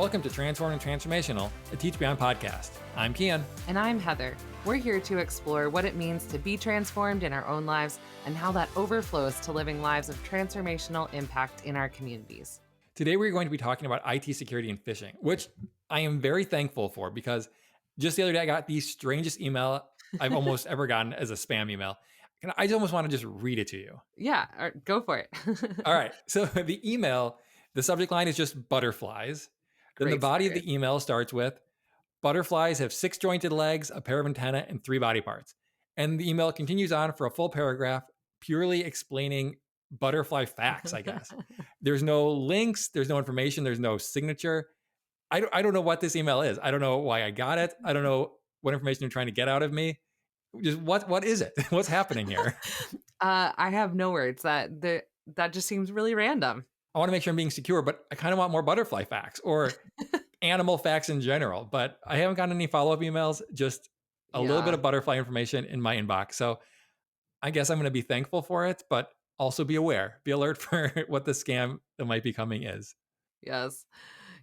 Welcome to Transform and Transformational, a TeachBeyond podcast. I'm Kian. And I'm Heather. We're here to explore what it means to be transformed in our own lives and how that overflows to living lives of transformational impact in our communities. Today, we're going to be talking about IT security and phishing, which I am very thankful for because just the other day, I got the strangest email I've almost ever gotten as a spam email. And I almost want to just read it to you. Yeah, go for it. All right. So the email, the subject line is just butterflies. Then the body of the email starts with, butterflies have 6 jointed legs, a pair of antennae, and 3 body parts. And the email continues on for a full paragraph, purely explaining butterfly facts, I guess. There's no links, there's no information, there's no signature. I don't know what this email is. I don't know why I got it. I don't know what information they're trying to get out of me. Just what is it? What's happening here? I have no words. That just seems really random. I want to make sure I'm being secure, but I kind of want more butterfly facts or animal facts in general. But I haven't gotten any follow-up emails, just a little bit of butterfly information in my inbox. So I guess I'm going to be thankful for it, but also be aware, be alert for what the scam that might be coming is. Yes.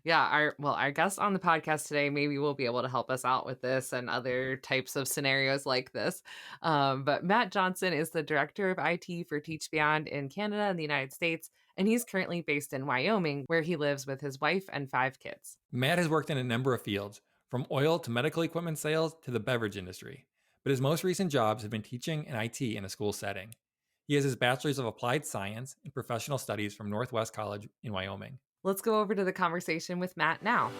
Yeah, our guest on the podcast today maybe will be able to help us out with this and other types of scenarios like this. But Matt Johnson is the director of IT for TeachBeyond in Canada and the United States, and he's currently based in Wyoming, where he lives with his wife and 5 kids. Matt has worked in a number of fields, from oil to medical equipment sales to the beverage industry, but his most recent jobs have been teaching and IT in a school setting. He has his Bachelor's of Applied Science and Professional Studies from Northwest College in Wyoming. Let's go over to the conversation with Matt now.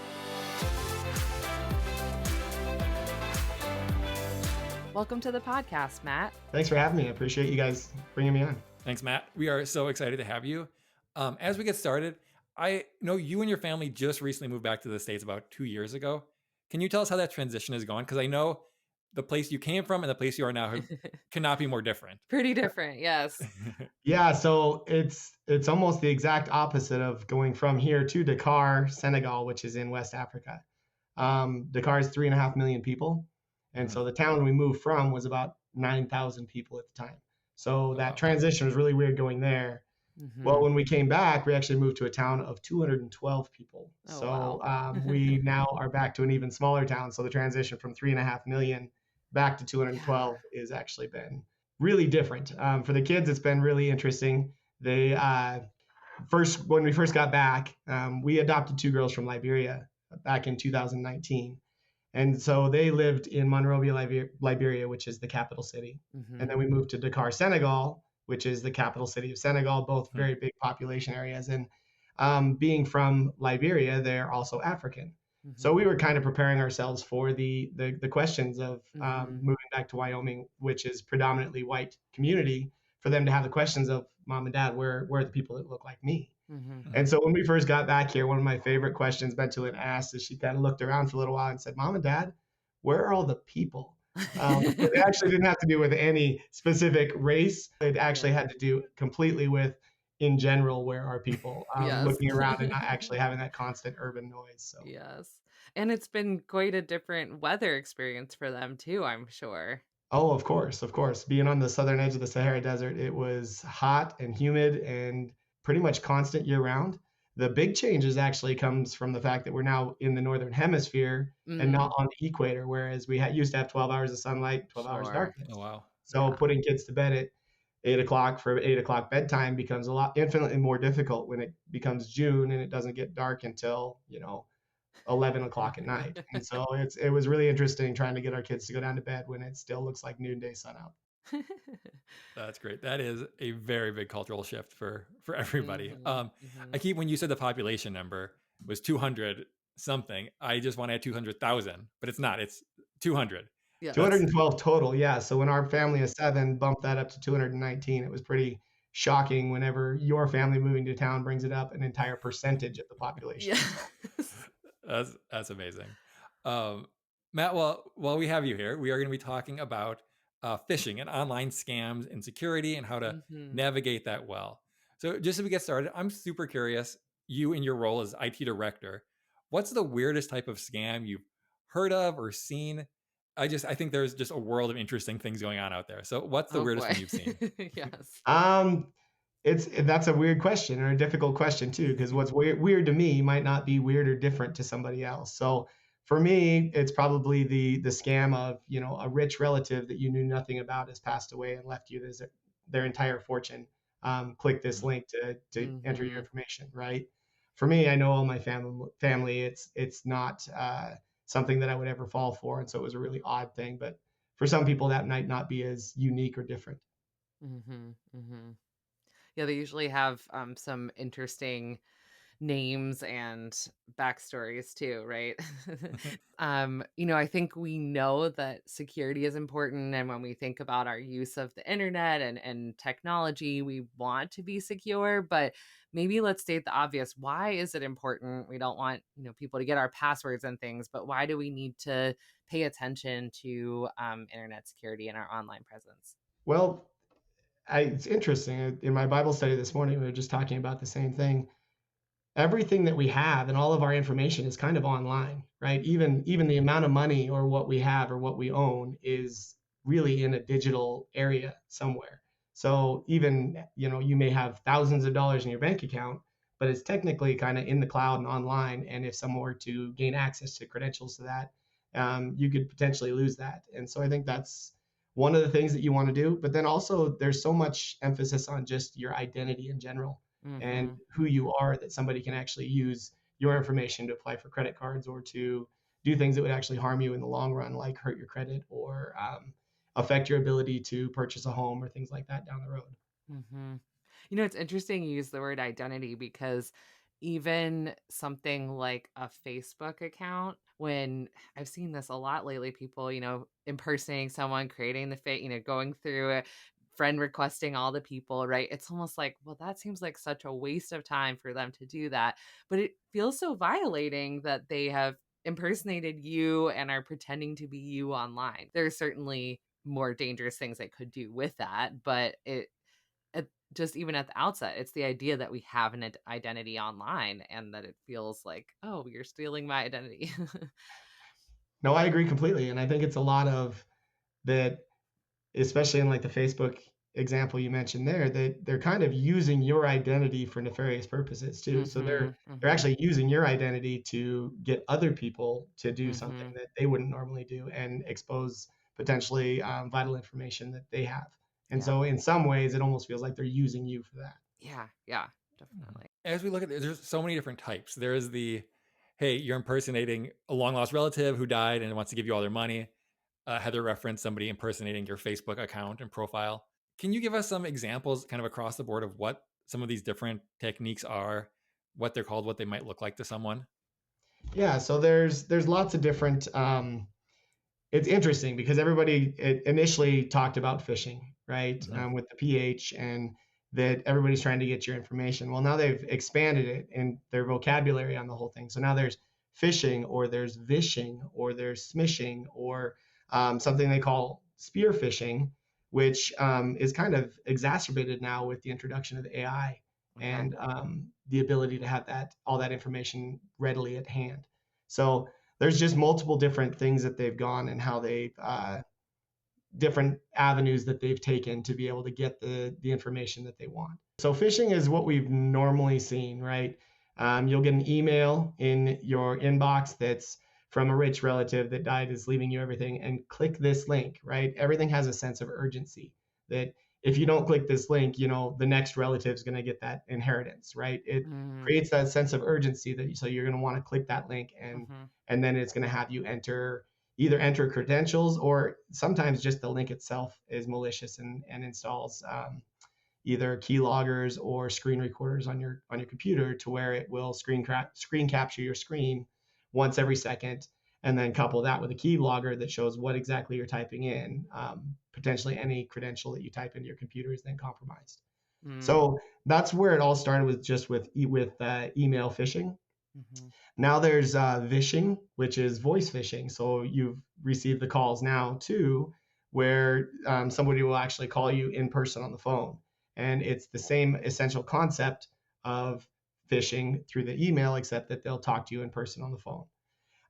Welcome to the podcast, Matt. Thanks for having me. I appreciate you guys bringing me on. Thanks, Matt. We are so excited to have you. As we get started, I know you and your family just recently moved back to the States about 2 years ago. Can you tell us how that transition has gone? Because I know the place you came from and the place you are now cannot be more different. Pretty different, yes. Yeah, so it's almost the exact opposite of going from here to Dakar, Senegal, which is in West Africa. Dakar is 3.5 million people. And so the town we moved from was about 9,000 people at the time. So that transition was really weird going there. Mm-hmm. Well, when we came back, we actually moved to a town of 212 people. We now are back to an even smaller town. So the transition from 3.5 million back to 212 has actually been really different. For the kids, it's been really interesting. They when we first got back, we adopted 2 girls from Liberia back in 2019. And so they lived in Monrovia, Liberia, which is the capital city. Mm-hmm. And then we moved to Dakar, Senegal, which is the capital city of Senegal, both very big population areas. And being from Liberia, they're also African. Mm-hmm. So we were kind of preparing ourselves for the questions of moving back to Wyoming, which is predominantly white community, for them to have the questions of mom and dad, where are the people that look like me? Mm-hmm. And so when we first got back here, one of my favorite questions Bentulin asked is, she kind of looked around for a little while and said, Mom and Dad, where are all the people? It actually didn't have to do with any specific race. It actually had to do completely with, in general, where are people, looking around and not actually having that constant urban noise. So. Yes. And it's been quite a different weather experience for them too, I'm sure. Oh, of course. Being on the southern edge of the Sahara Desert, it was hot and humid and pretty much constant year round. The big changes actually comes from the fact that we're now in the northern hemisphere and not on the equator, whereas we used to have 12 hours of sunlight, 12 hours darkness. Oh, wow. So putting kids to bed at 8 o'clock for 8 o'clock bedtime becomes infinitely more difficult when it becomes June and it doesn't get dark until, 11 o'clock at night. And so it was really interesting trying to get our kids to go down to bed when it still looks like noonday sun out. That's great. That is a very big cultural shift for everybody. When you said the population number was 200 something, I just want to add 200,000, but it's not. It's 200. Yeah. 212 total. Yeah. So when our family of 7 bumped that up to 219, it was pretty shocking whenever your family moving to town brings it up an entire percentage of the population. Yeah. That's amazing. Matt, while we have you here, we are going to be talking about phishing and online scams and security and how to navigate that well. So just as we get started, I'm super curious, you in your role as IT director, what's the weirdest type of scam you've heard of or seen? I think there's just a world of interesting things going on out there. So what's the weirdest one you've seen? Yes. That's a weird question, or a difficult question too, because what's weird to me might not be weird or different to somebody else. So for me, it's probably the scam of, a rich relative that you knew nothing about has passed away and left you their entire fortune. Click this Mhm. link to enter your Mm-hmm. information, right? For me, I know all my family. It's not something that I would ever fall for, and so it was a really odd thing. But for some people, that might not be as unique or different. Mm-hmm. Mm-hmm. Yeah, they usually have some interesting names and backstories too, right? I think we know that security is important, and when we think about our use of the internet and technology, we want to be secure, but maybe let's state the obvious. Why is it important? We don't want, people to get our passwords and things, but why do we need to pay attention to internet security and our online presence? Well, it's interesting. In my Bible study this morning, we were just talking about the same thing. Everything that we have and all of our information is kind of online, right? Even the amount of money or what we have or what we own is really in a digital area somewhere. So even, you may have thousands of dollars in your bank account, but it's technically kind of in the cloud and online. And if someone were to gain access to credentials to that, you could potentially lose that. And so I think that's one of the things that you want to do. But then also, there's so much emphasis on just your identity in general and Mm-hmm. who you are, that somebody can actually use your information to apply for credit cards or to do things that would actually harm you in the long run, like hurt your credit or affect your ability to purchase a home or things like that down the road. Mm-hmm. It's interesting you use the word identity because even something like a Facebook account, when I've seen this a lot lately, people, impersonating someone, creating the fake, going through it, friend requesting all the people, right? It's almost like, well, that seems like such a waste of time for them to do that. But it feels so violating that they have impersonated you and are pretending to be you online. There's certainly more dangerous things they could do with that, but just even at the outset, it's the idea that we have an identity online and that it feels like, oh, you're stealing my identity. No, I agree completely. And I think it's a lot of that, especially in like the Facebook example you mentioned there, that they're kind of using your identity for nefarious purposes too. So Mm-hmm. they're Mm-hmm. actually using your identity to get other people to do something Mm-hmm. that they wouldn't normally do and expose potentially vital information that they have. And Yeah. so in some ways, it almost feels like they're using you for that. Yeah. Yeah. Mhm. Definitely. As we look at this, there's so many different types. There is the, hey, you're impersonating a long lost relative who died and wants to give you all their money. Heather referenced somebody impersonating your Facebook account and profile. Can you give us some examples kind of across the board of what some of these different techniques are, what they're called, what they might look like to someone? Yeah, so there's lots of different it's interesting because everybody initially talked about phishing, right? Mhm. With the PH, and that everybody's trying to get your information. Well, now they've expanded it in their vocabulary on the whole thing. So now there's phishing, or there's vishing, or there's smishing, or something they call spear phishing, which is kind of exacerbated now with the introduction of AI Okay. and the ability to have all that information readily at hand. So there's just multiple different things that they've gone and how they've different avenues that they've taken to be able to get the information that they want. So phishing is what we've normally seen, right? You'll get an email in your inbox that's from a rich relative that died, is leaving you everything, and click this link, right? Everything has a sense of urgency that if you don't click this link, the next relative is going to get that inheritance, right? It Mm-hmm. creates that sense of urgency so you're going to want to click that link, Mm-hmm. and then it's going to have you either enter credentials, or sometimes just the link itself is malicious and installs either keyloggers or screen recorders on your computer, to where it will screen capture your screen once every second, and then couple that with a keylogger that shows what exactly you're typing in. Potentially any credential that you type into your computer is then compromised. Mm-hmm. So that's where it all started, with just with email phishing. Mm-hmm. Now there's Vishing, which is voice phishing. So you've received the calls now too, where somebody will actually call you in person on the phone. And it's the same essential concept of phishing through the email, except that they'll talk to you in person on the phone.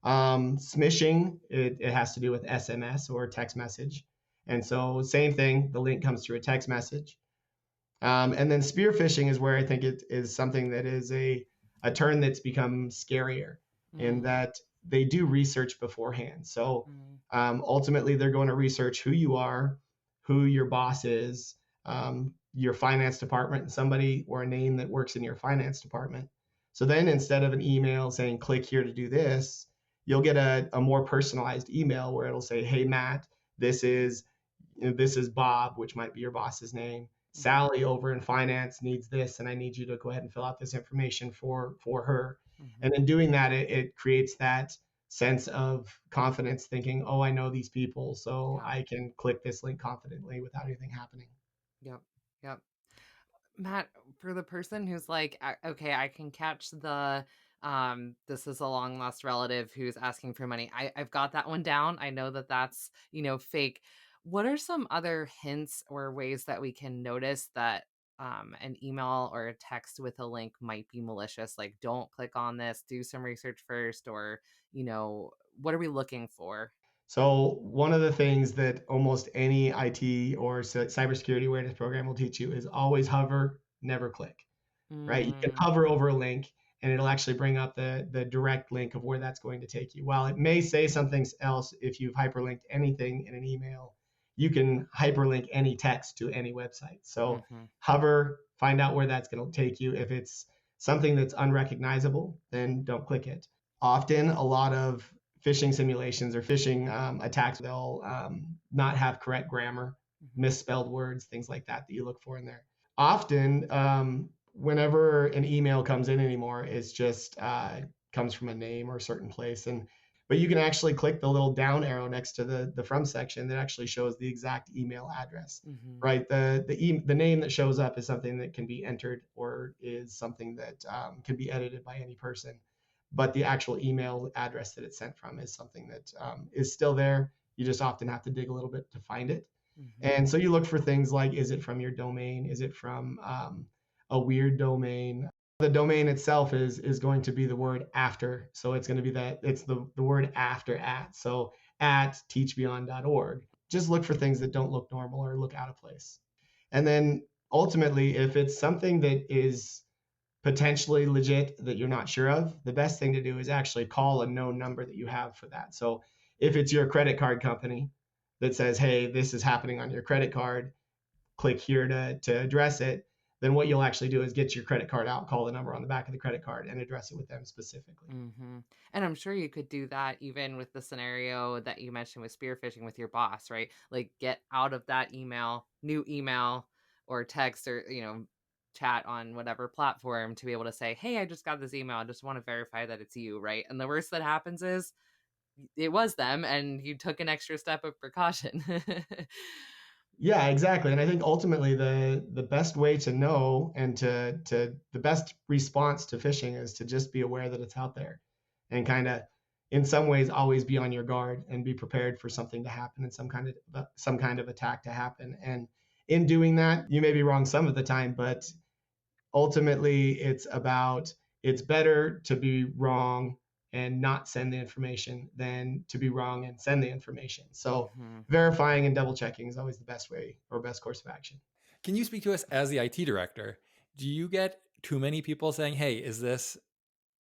Smishing, it has to do with SMS or text message. And so same thing, the link comes through a text message. And then spear phishing is where I think it is something that is a term that's become scarier in that they do research beforehand. So ultimately, they're going to research who you are, who your boss is, your finance department, somebody or a name that works in your finance department. So then instead of an email saying, click here to do this, you'll get a more personalized email where it'll say, hey, Matt, this is this is Bob, which might be your boss's name. Sally over in finance needs this, and I need you to go ahead and fill out this information for her. And in doing that, it creates that sense of confidence, thinking, oh, I know these people, so I can click this link confidently without anything happening. Yep. Yep. Matt, for the person who's like, okay, I can catch the this is a long lost relative who's asking for money. I've got that one down. I know that that's, fake. What are some other hints or ways that we can notice that an email or a text with a link might be malicious? Like, don't click on this, do some research first, or, what are we looking for? So one of the things that almost any IT or cybersecurity awareness program will teach you is always hover, never click. Right? You can hover over a link and it'll actually bring up the direct link of where that's going to take you. While it may say something else, if you've hyperlinked anything in an email, you can hyperlink any text to any website. So hover, find out where that's going to take you. If it's something that's unrecognizable, then don't click it. Often, a lot of phishing simulations or phishing attacks, they'll not have correct grammar, misspelled words, things like that you look for in there. Often, whenever an email comes in anymore, it's just comes from a name or a certain place. But you can actually click the little down arrow next to the from section that actually shows the exact email address. Right? The name that shows up is something that can be entered or is something that can be edited by any person. But the actual email address that it's sent from is something that is still there. You just often have to dig a little bit to find it. And so you look for things like, is it from your domain? Is it from a weird domain? The domain itself is going to be the word after. So it's going to be it's the word after at. So at teachbeyond.org. Just look for things that don't look normal or look out of place. And then ultimately, if it's something that is potentially legit that you're not sure of, the best thing to do is actually call a known number that you have for that. So if it's your credit card company that says, hey, this is happening on your credit card, click here to address it, then what you'll actually do is get your credit card out, call the number on the back of the credit card, and address it with them specifically. And I'm sure you could do that even with the scenario that you mentioned with spear phishing with your boss, right? Like, get out of that new email or text or, chat on whatever platform to be able to say, hey, I just got this email. I just want to verify that it's you, right? And the worst that happens is it was them and you took an extra step of precaution. Yeah, exactly. And I think ultimately the best way to know and to the best response to phishing is to just be aware that it's out there and kind of in some ways always be on your guard and be prepared for something to happen and some kind of attack to happen. And in doing that, you may be wrong some of the time, but ultimately it's better to be wrong and not send the information than to be wrong and send the information. So verifying and double checking is always the best way or best course of action. Can you speak to us as the IT director? Do you get too many people saying, hey, is this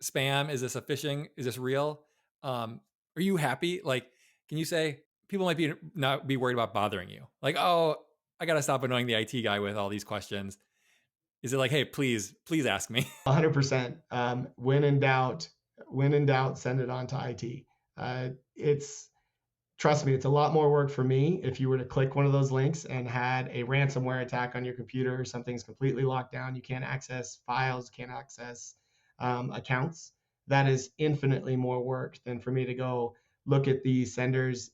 spam? Is this a phishing? Is this real? Are you happy? Like, can you say people might not be worried about bothering you? Like, oh, I got to stop annoying the IT guy with all these questions. Is it like, hey, please ask me? 100%. When in doubt, send it on to IT. Trust me, it's a lot more work for me if you were to click one of those links and had a ransomware attack on your computer, something's completely locked down, you can't access files, can't access accounts. That is infinitely more work than for me to go look at the sender's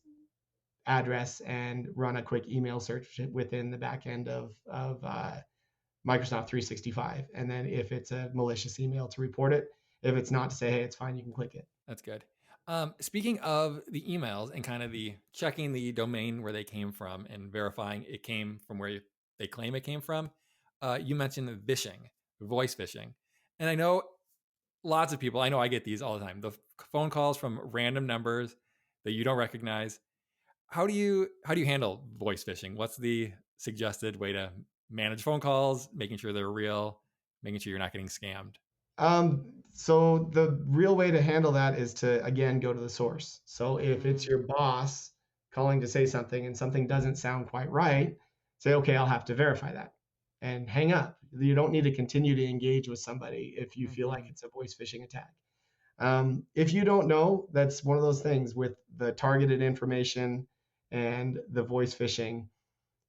address and run a quick email search within the back end of Microsoft 365. And then if it's a malicious email, to report it. If it's not, to say, hey, it's fine, you can click it. That's good. Speaking of the emails and kind of the checking the domain where they came from and verifying it came from where they claim it came from, you mentioned Vishing, voice phishing. And I know lots of people, I know I get these all the time, the phone calls from random numbers that you don't recognize. How do you handle voice phishing? What's the suggested way to manage phone calls, making sure they're real, making sure you're not getting scammed? So the real way to handle that is to, again, go to the source. So if it's your boss calling to say something and something doesn't sound quite right, say, okay, I'll have to verify that and hang up. You don't need to continue to engage with somebody if you feel like it's a voice phishing attack. If you don't know, that's one of those things with the targeted information and the voice phishing.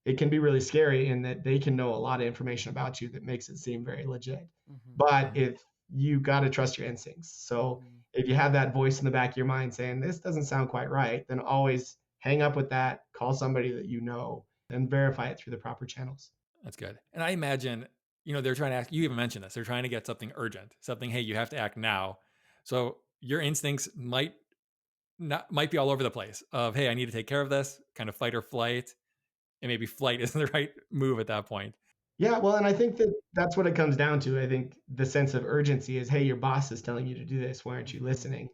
It can be really scary in that they can know a lot of information about you that makes it seem very legit. But if you got to trust your instincts. So if you have that voice in the back of your mind saying, this doesn't sound quite right, then always hang up with that, call somebody that you know, and verify it through the proper channels. That's good. And I imagine, they're trying to ask, you even mentioned this, they're trying to get something urgent, something, hey, you have to act now. So your instincts might be all over the place of, hey, I need to take care of this, kind of fight or flight. And maybe flight isn't the right move at that point. Yeah, well, and I think that that's what it comes down to. I think the sense of urgency is, hey, your boss is telling you to do this. Why aren't you listening?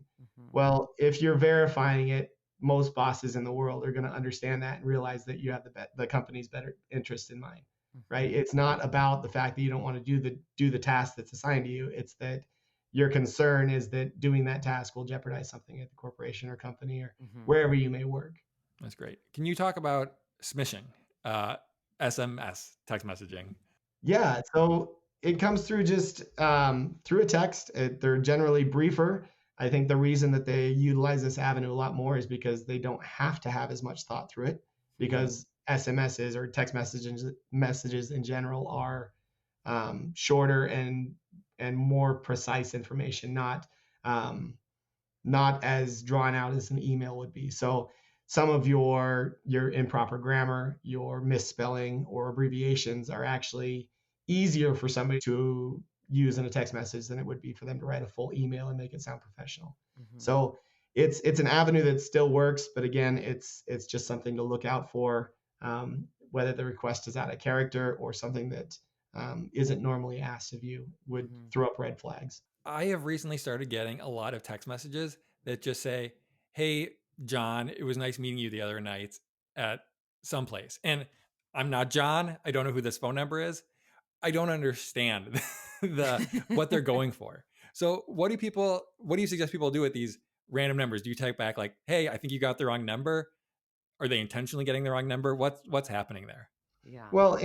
Well, if you're verifying it, most bosses in the world are going to understand that and realize that you have the company's better interest in mind, right? It's not about the fact that you don't want to do the task that's assigned to you. It's that your concern is that doing that task will jeopardize something at the corporation or company or wherever you may work. That's great. Can you talk about smishing, SMS, text messaging? Yeah, so it comes through just through a text. They're generally briefer. I think the reason that they utilize this avenue a lot more is because they don't have to have as much thought through it, because SMSs or text messages in general are shorter and more precise information, not as drawn out as an email would be. So some of your improper grammar, your misspelling or abbreviations are actually easier for somebody to use in a text message than it would be for them to write a full email and make it sound professional. So it's an avenue that still works, but again, it's just something to look out for, whether the request is out of character or something that isn't normally asked of you would throw up red flags. I have recently started getting a lot of text messages that just say, hey, John, it was nice meeting you the other night at some place. And I'm not John. I don't know who this phone number is. I don't understand what they're going for. So what do you suggest people do with these random numbers? Do you type back like, hey, I think you got the wrong number? Are they intentionally getting the wrong number? What's happening there? Yeah. Well,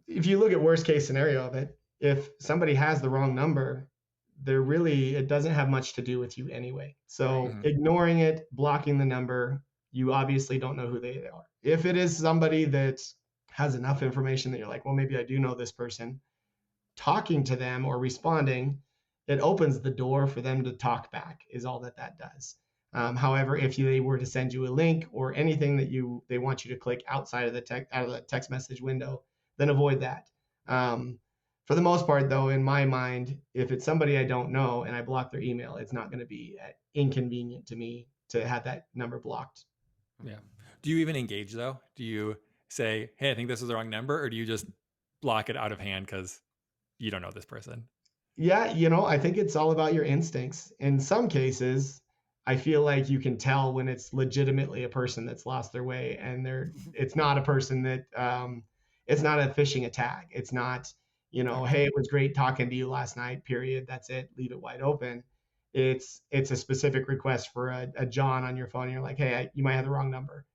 if you look at worst case scenario of it, if somebody has the wrong number, it doesn't have much to do with you anyway. So ignoring it, blocking the number, you obviously don't know who they are. If it is somebody that has enough information that you're like, well, maybe I do know this person, talking to them or responding, it opens the door for them to talk back is all that does. However, if they were to send you a link or anything that they want you to click outside of the text message window, then avoid that. For the most part, though, in my mind, if it's somebody I don't know and I block their email, it's not going to be inconvenient to me to have that number blocked. Yeah. Do you even engage, though? Do you say, hey, I think this is the wrong number, or do you just block it out of hand because you don't know this person? Yeah, I think it's all about your instincts. In some cases, I feel like you can tell when it's legitimately a person that's lost their way and it's not a person that it's not a phishing attack. It's not, hey, it was great talking to you last night, period. That's it. Leave it wide open. It's a specific request for a John on your phone. And you're like, hey, you might have the wrong number.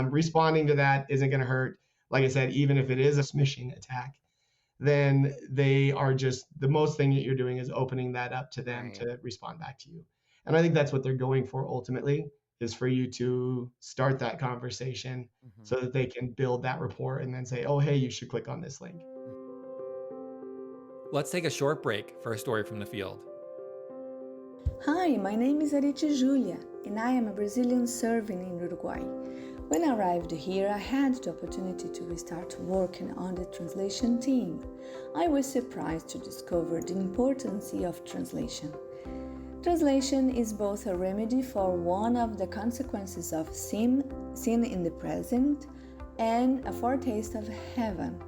Responding to that isn't going to hurt. Like I said, even if it is a smishing attack, then they are just, the most thing that you're doing is opening that up to them to respond back to you. And I think that's what they're going for ultimately, is for you to start that conversation so that they can build that rapport and then say, oh, hey, you should click on this link. Let's take a short break for a story from the field. Hi, my name is Arete Julia, and I am a Brazilian serving in Uruguay. When I arrived here, I had the opportunity to start working on the translation team. I was surprised to discover the importance of translation. Translation is both a remedy for one of the consequences of sin in the present and a foretaste of heaven.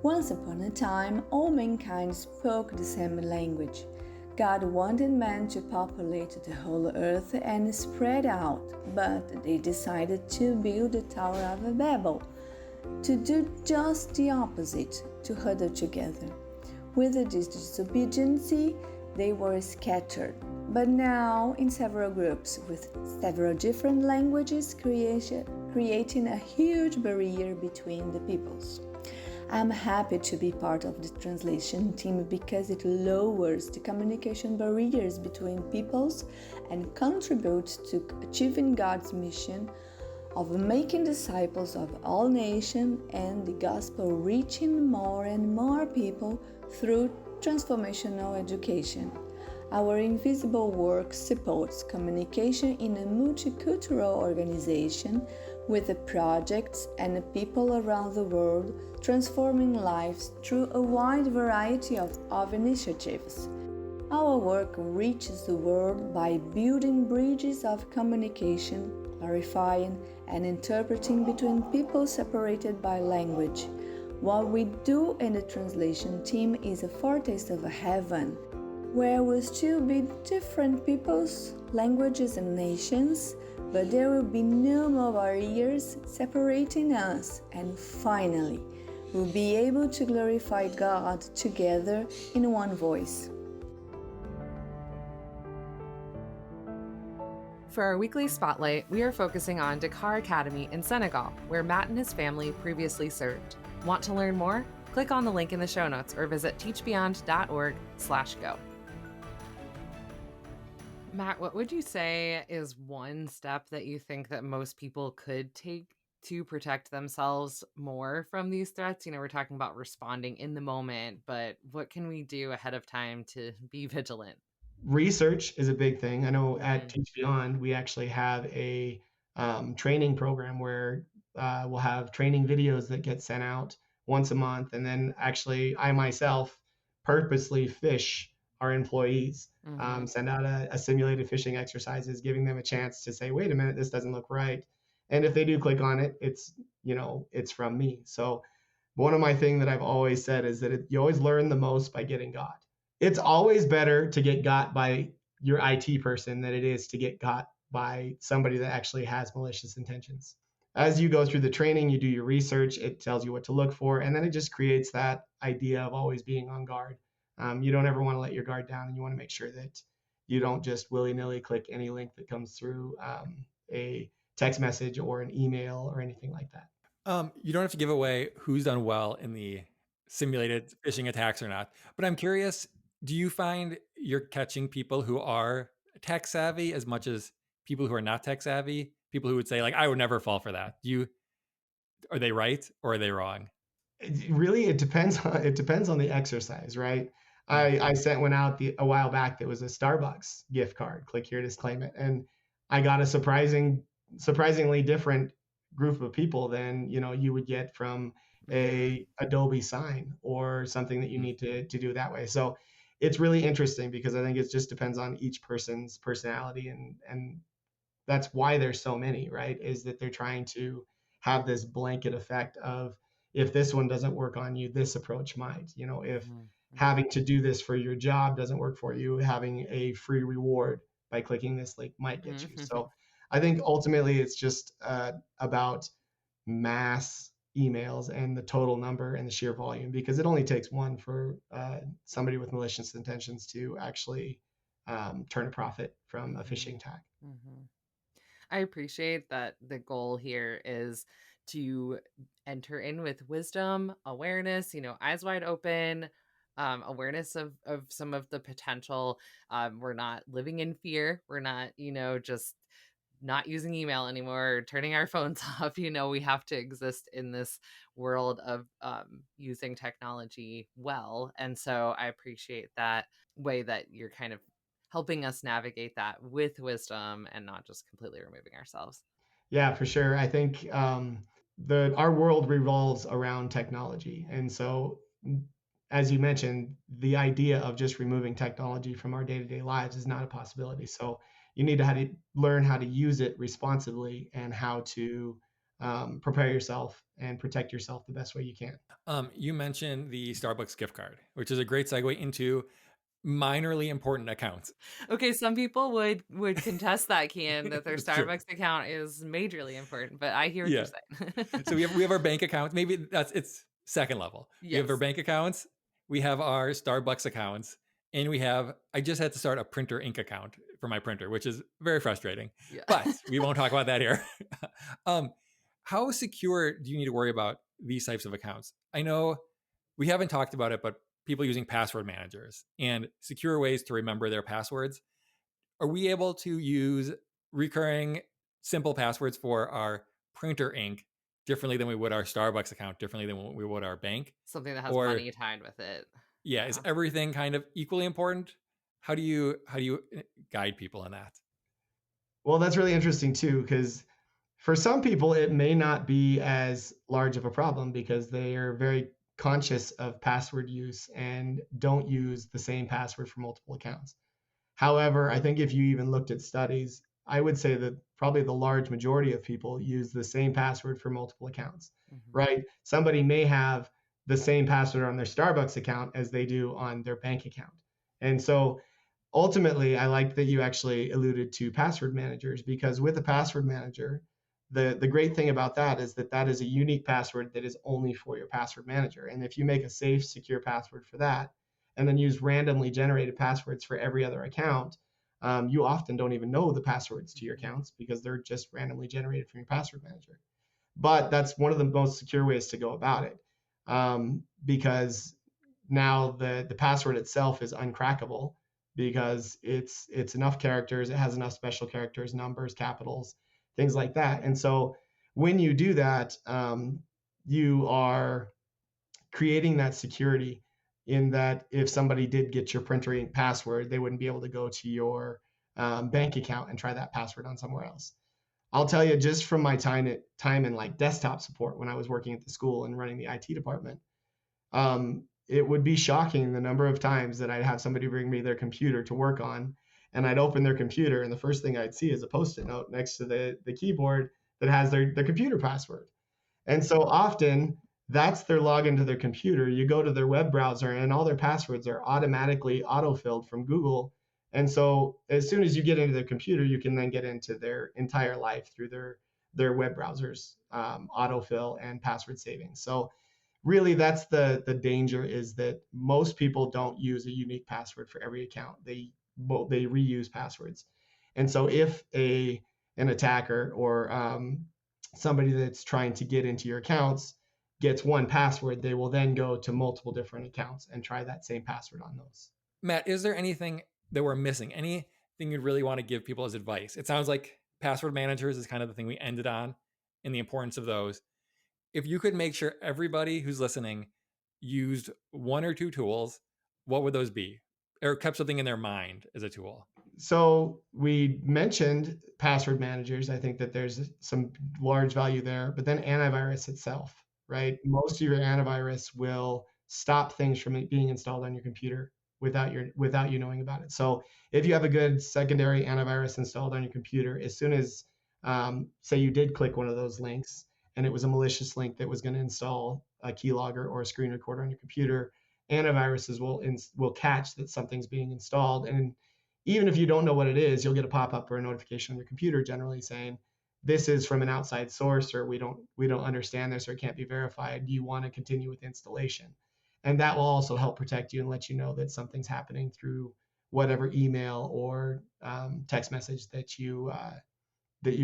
Once upon a time, all mankind spoke the same language. God wanted man to populate the whole earth and spread out, but they decided to build the Tower of Babel. to do just the opposite, to huddle together. With the disobedience, they were scattered, but now in several groups with several different languages, creating a huge barrier between the peoples. I'm happy to be part of the translation team because it lowers the communication barriers between peoples and contributes to achieving God's mission of making disciples of all nations and the gospel reaching more and more people through transformational education. Our invisible work supports communication in a multicultural organization with the projects and the people around the world transforming lives through a wide variety of initiatives. Our work reaches the world by building bridges of communication, clarifying and interpreting between people separated by language. What we do in the translation team is a foretaste of heaven, where will still be different peoples, languages, and nations, but there will be no more barriers separating us, and finally, we'll be able to glorify God together in one voice. For our weekly spotlight, we are focusing on Dakar Academy in Senegal, where Matt and his family previously served. Want to learn more? Click on the link in the show notes or visit teachbeyond.org/go. Matt, what would you say is one step that you think that most people could take to protect themselves more from these threats? You know, we're talking about responding in the moment, but what can we do ahead of time to be vigilant? Research is a big thing. I know at TeachBeyond, we actually have a training program where we'll have training videos that get sent out once a month. And then actually, I myself purposely phish our employees, send out a simulated phishing exercises, giving them a chance to say, wait a minute, this doesn't look right. And if they do click on it, it's from me. So one of my thing that I've always said is that you always learn the most by getting got. It's always better to get got by your IT person than it is to get got by somebody that actually has malicious intentions. As you go through the training, you do your research, it tells you what to look for, and then it just creates that idea of always being on guard. You don't ever want to let your guard down, and you want to make sure that you don't just willy-nilly click any link that comes through a text message or an email or anything like that. You don't have to give away who's done well in the simulated phishing attacks or not, but I'm curious, do you find you're catching people who are tech savvy as much as people who are not tech savvy? People who would say, like, I would never fall for that. Are they right or are they wrong? It depends on the exercise, right? I sent one out a while back that was a Starbucks gift card. Click here to claim it, and I got a surprisingly different group of people than you would get from a Adobe sign or something that you need to do that way. So it's really interesting because I think it just depends on each person's personality, and that's why there's so many, right? Is that they're trying to have this blanket effect of, if this one doesn't work on you, this approach might. If having to do this for your job doesn't work for you, having a free reward by clicking this link might get you. So I think ultimately it's just about mass emails and the total number and the sheer volume, because it only takes one for somebody with malicious intentions to actually turn a profit from a phishing attack. I appreciate that the goal here is to enter in with wisdom, awareness, eyes wide open, awareness of some of the potential. We're not living in fear. We're not, just not using email anymore, or turning our phones off. We have to exist in this world of using technology well. And so I appreciate that way that you're kind of helping us navigate that with wisdom and not just completely removing ourselves. Yeah, for sure. I think our world revolves around technology. And so, as you mentioned, the idea of just removing technology from our day-to-day lives is not a possibility. So you need to learn how to use it responsibly and how to prepare yourself and protect yourself the best way you can. You mentioned the Starbucks gift card, which is a great segue into minorly important accounts. Okay, some people would contest that, Kian, that their That's true. Starbucks account is majorly important, but I hear what Yeah. you're saying. So we have our bank accounts. Maybe it's second level. We have our Yes. bank accounts, we have our Starbucks accounts, and I just had to start a printer ink account for my printer, which is very frustrating. Yeah. But we won't talk about that here. How secure do you need to worry about these types of accounts? I know we haven't talked about it, but people using password managers and secure ways to remember their passwords. Are we able to use recurring simple passwords for our printer ink differently than we would our Starbucks account, differently than we would our bank? Something that has Or money tied with it. yeah, is everything kind of equally important? How do you guide people in that? Well, that's really interesting too, because for some people, it may not be as large of a problem because they are very conscious of password use and don't use the same password for multiple accounts. However, I think if you even looked at studies, I would say that probably the large majority of people use the same password for multiple accounts, right? Somebody may have the same password on their Starbucks account as they do on their bank account. And so ultimately, I like that you actually alluded to password managers, because with a password manager, the great thing about that is that is a unique password that is only for your password manager. And if you make a safe, secure password for that, and then use randomly generated passwords for every other account, you often don't even know the passwords to your accounts because they're just randomly generated from your password manager. But that's one of the most secure ways to go about it, because now the password itself is uncrackable because it's enough characters, it has enough special characters, numbers, capitals, things like that. And so when you do that, you are creating that security in that if somebody did get your printer ink password, they wouldn't be able to go to your bank account and try that password on somewhere else. I'll tell you, just from my time in like desktop support when I was working at the school and running the IT department, it would be shocking the number of times that I'd have somebody bring me their computer to work on, and I'd open their computer, and the first thing I'd see is a Post-it note next to the keyboard that has their computer password. And so often that's their login to their computer. You go to their web browser and all their passwords are automatically autofilled from Google. And so as soon as you get into their computer, you can then get into their entire life through their web browsers, autofill and password saving. So really that's the danger, is that most people don't use a unique password for every account. They reuse passwords. And so if an attacker or somebody that's trying to get into your accounts gets one password, they will then go to multiple different accounts and try that same password on those. Matt, is there anything that we're missing? Anything you'd really want to give people as advice? It sounds like password managers is kind of the thing we ended on, and the importance of those. If you could make sure everybody who's listening used one or two tools, what would those be? Or kept something in their mind as a tool? So we mentioned password managers. I think that there's some large value there, but then antivirus itself, right? Most of your antivirus will stop things from being installed on your computer without you knowing about it. So if you have a good secondary antivirus installed on your computer, as soon as say you did click one of those links and it was a malicious link that was going to install a keylogger or a screen recorder on your computer, antiviruses will catch that something's being installed. And even if you don't know what it is, you'll get a pop-up or a notification on your computer generally saying, this is from an outside source, or we don't understand this, or it can't be verified. Do you want to continue with installation? And that will also help protect you and let you know that something's happening through whatever email or text message that you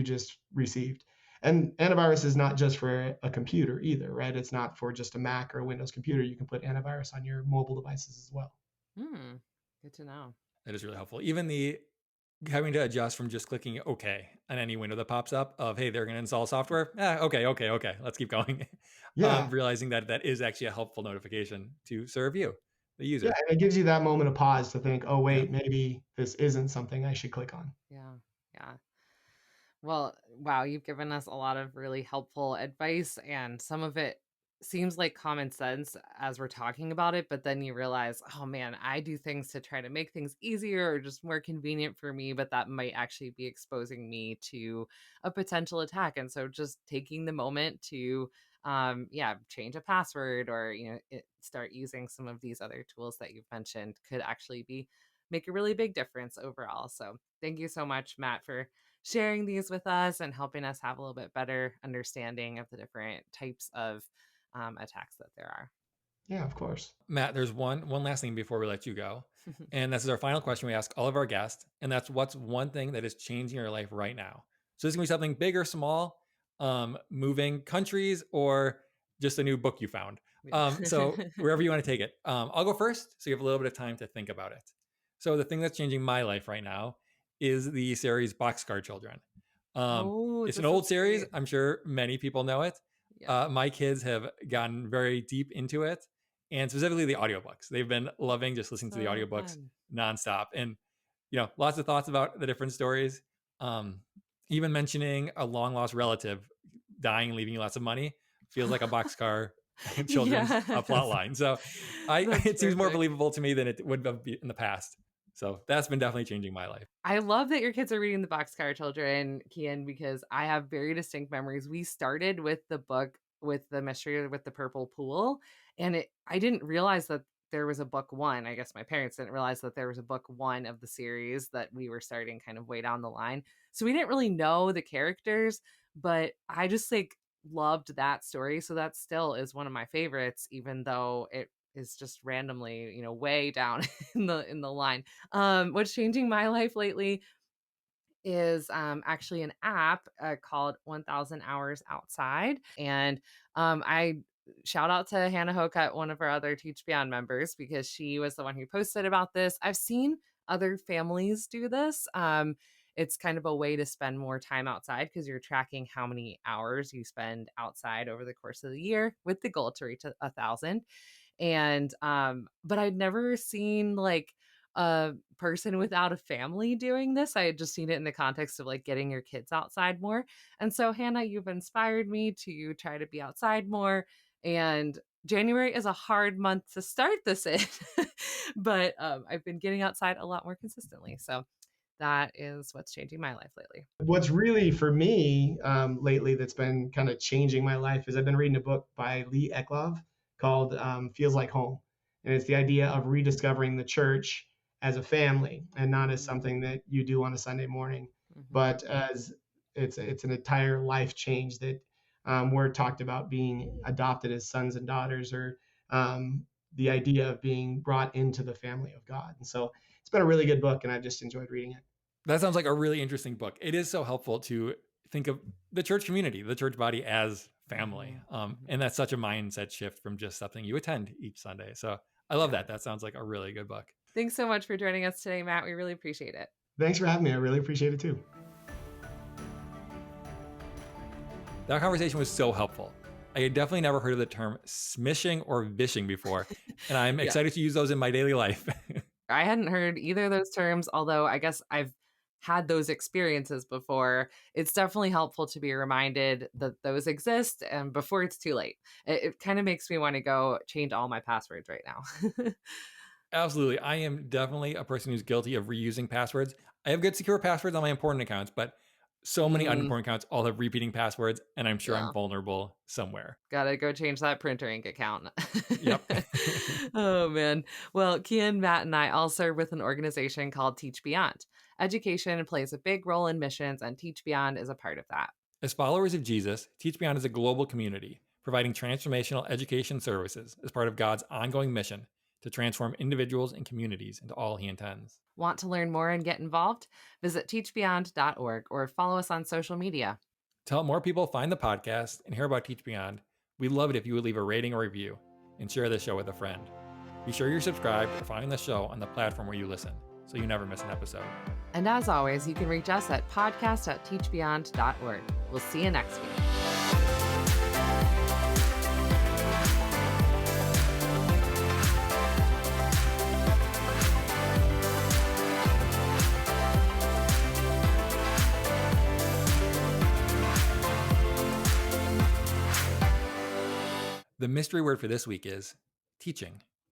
just received. And antivirus is not just for a computer either, right? It's not for just a Mac or a Windows computer. You can put antivirus on your mobile devices as well. Good to know. That is really helpful. Even the having to adjust from just clicking OK on any window that pops up of, hey, they're going to install software. Okay. Let's keep going. Yeah. Realizing that is actually a helpful notification to serve you, the user. Yeah, and it gives you that moment of pause to think, oh, wait, maybe this isn't something I should click on. Yeah. Well, wow, you've given us a lot of really helpful advice, and some of it seems like common sense as we're talking about it, but then you realize, oh man, I do things to try to make things easier or just more convenient for me, but that might actually be exposing me to a potential attack. And so just taking the moment to change a password, or start using some of these other tools that you've mentioned could actually make a really big difference overall. So thank you so much, Matt, for sharing these with us and helping us have a little bit better understanding of the different types of attacks that there are. Yeah, of course. Matt, there's one last thing before we let you go. And this is our final question we ask all of our guests. And that's, what's one thing that is changing your life right now? So this can be something big or small, moving countries, or just a new book you found. So wherever you want to take it. I'll go first, so you have a little bit of time to think about it. So the thing that's changing my life right now is the series Boxcar Children. It's an old series. I'm sure many people know it. Yeah. My kids have gotten very deep into it, and specifically the audiobooks. They've been loving just listening to the audiobooks nonstop. And, lots of thoughts about the different stories. Even mentioning a long lost relative dying, leaving you lots of money feels like a Boxcar Children's plot line. So it seems more believable to me than it would have been in the past. So that's been definitely changing my life. I love that your kids are reading the Boxcar Children, Kian, because I have very distinct memories. We started with the book with the mystery with the purple pool, and I didn't realize that there was a book one. I guess my parents didn't realize that there was a book one of the series that we were starting kind of way down the line. So we didn't really know the characters, but I just loved that story. So that still is one of my favorites, even though it is just randomly, way down in the line. What's changing my life lately is actually an app called 1000 Hours Outside. And I shout out to Hannah Hocutt, one of our other TeachBeyond members, because she was the one who posted about this. I've seen other families do this. It's kind of a way to spend more time outside, because you're tracking how many hours you spend outside over the course of the year, with the goal to reach 1,000. And but I'd never seen a person without a family doing this. I had just seen it in the context of getting your kids outside more. And so, Hannah, you've inspired me to try to be outside more. And January is a hard month to start this in, but I've been getting outside a lot more consistently. So that is what's changing my life lately. What's really for me lately that's been kind of changing my life is I've been reading a book by Lee Eklov called Feels Like Home. And it's the idea of rediscovering the church as a family, and not as something that you do on a Sunday morning, but as it's an entire life change that we're talked about being adopted as sons and daughters, or the idea of being brought into the family of God. And so it's been a really good book, and I've just enjoyed reading it. That sounds like a really interesting book. It is so helpful to think of the church community, the church body, as family. And that's such a mindset shift from just something you attend each Sunday. So I love that. That sounds like a really good book. Thanks so much for joining us today, Matt. We really appreciate it. Thanks for having me. I really appreciate it too. That conversation was so helpful. I had definitely never heard of the term smishing or vishing before, and I'm excited to use those in my daily life. I hadn't heard either of those terms, although I guess I've had those experiences before. It's definitely helpful to be reminded that those exist, and before it's too late. It kind of makes me want to go change all my passwords right now. Absolutely. I am definitely a person who's guilty of reusing passwords. I have good secure passwords on my important accounts, but so many unimportant accounts all have repeating passwords, and I'm sure I'm vulnerable somewhere. Gotta go change that printer ink account. Yep. Oh, man. Well, Kian, Matt, and I all serve with an organization called TeachBeyond. Education plays a big role in missions, and TeachBeyond is a part of that. As followers of Jesus, TeachBeyond is a global community providing transformational education services as part of God's ongoing mission to transform individuals and communities into all he intends. Want to learn more and get involved? Visit teachbeyond.org or follow us on social media. To help more people find the podcast and hear about TeachBeyond, we'd love it if you would leave a rating or review and share this show with a friend. Be sure you're subscribed or following the show on the platform where you listen, so you never miss an episode. And as always, you can reach us at podcast@teachbeyond.org. We'll see you next week. The mystery word for this week is teaching.